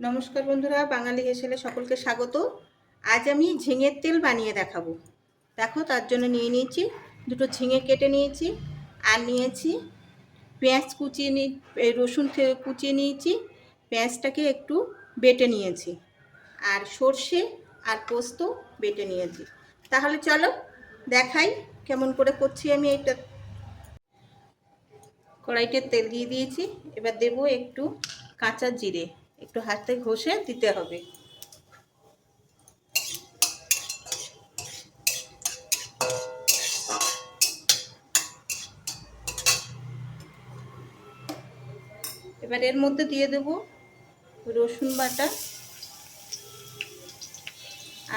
নমস্কার বন্ধুরা, বাঙালি হেসেলে সকলকে স্বাগত। আজ আমি ঝিঙের তেল বানিয়ে দেখাবো। দেখো, তার জন্য নিয়ে নিয়েছি দুটো ঝিঙে কেটে নিয়েছি, আর নিয়েছি পেঁয়াজ কুচিয়ে রসুন কুচিয়ে নিয়েছি, পেঁয়াজটাকে একটু বেটে নিয়েছি, আর সর্ষে আর পোস্ত বেটে নিয়েছি। তাহলে চলো দেখাই কেমন করে করছি আমি এটা। কড়াইতে তেল দিয়ে দিয়েছি, এবার দেব একটু কাঁচা জিরে, একটু হাতে ঘষে দিতে হবে। এবার এর মধ্যে দিয়ে দেব রসুন বাটা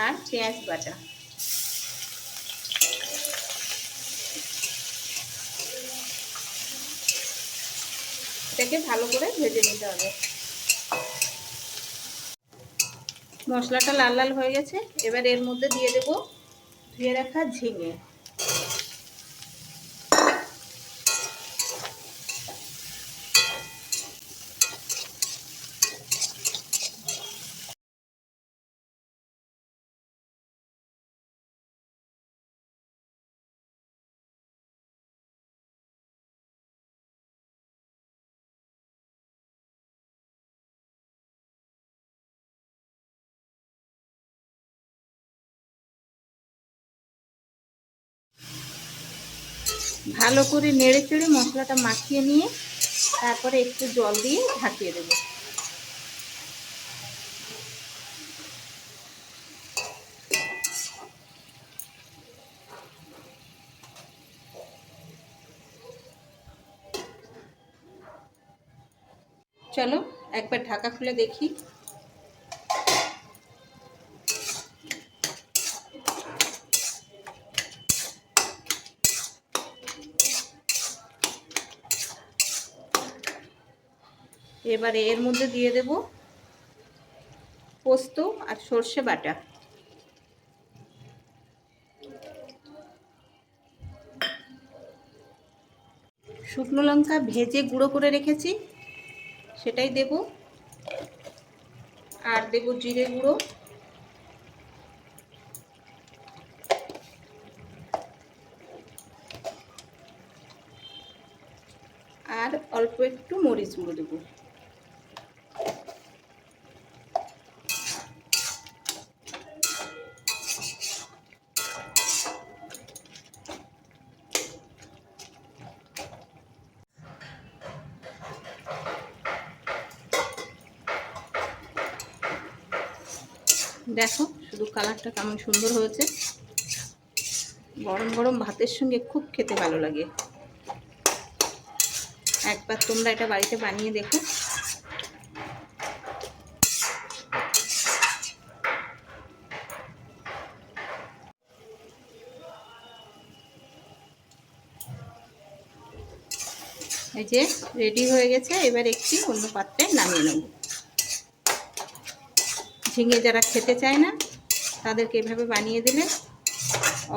আর পেঁয়াজ বাটা। এটাকে ভালো করে ভেজে নিতে হবে। মশলাটা লাল লাল হয়ে গেছে, এবার এর মধ্যে দিয়ে দেব ধুয়ে রাখা ঝিঙে। ভালো করে নেড়ে চেড়ে মশলাটা মাখিয়ে নিয়ে তারপরে একটু জল দিয়ে ঢাকিয়ে দেব। চলো একবার ঢাকা খুলে দেখি। এবারে এর মধ্যে দিয়ে দেব পোস্ত আর সর্ষে বাটা। শুকনো লঙ্কা ভেজে গুঁড়ো করে রেখেছি, সেটাই দেব, আর দেব জিরে গুঁড়ো, আর অল্প একটু মরিচ গুঁড়ো দেব। দেখো শুধু কালারটা কেমন সুন্দর হয়েছে। গরম গরম ভাতের সঙ্গে খুব খেতে ভালো লাগে। একবার তোমরা এটা বাড়িতে বানিয়ে দেখো। এই যে রেডি হয়ে গেছে, এবার একটি অন্য পাত্রে নামিয়ে নেব। ঝিঙে যারা খেতে চায় না তাদেরকে এভাবে বানিয়ে দিলে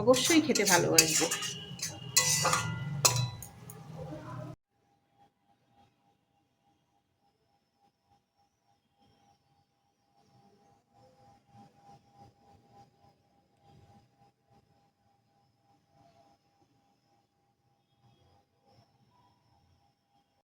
অবশ্যই খেতে ভালোবাসবে।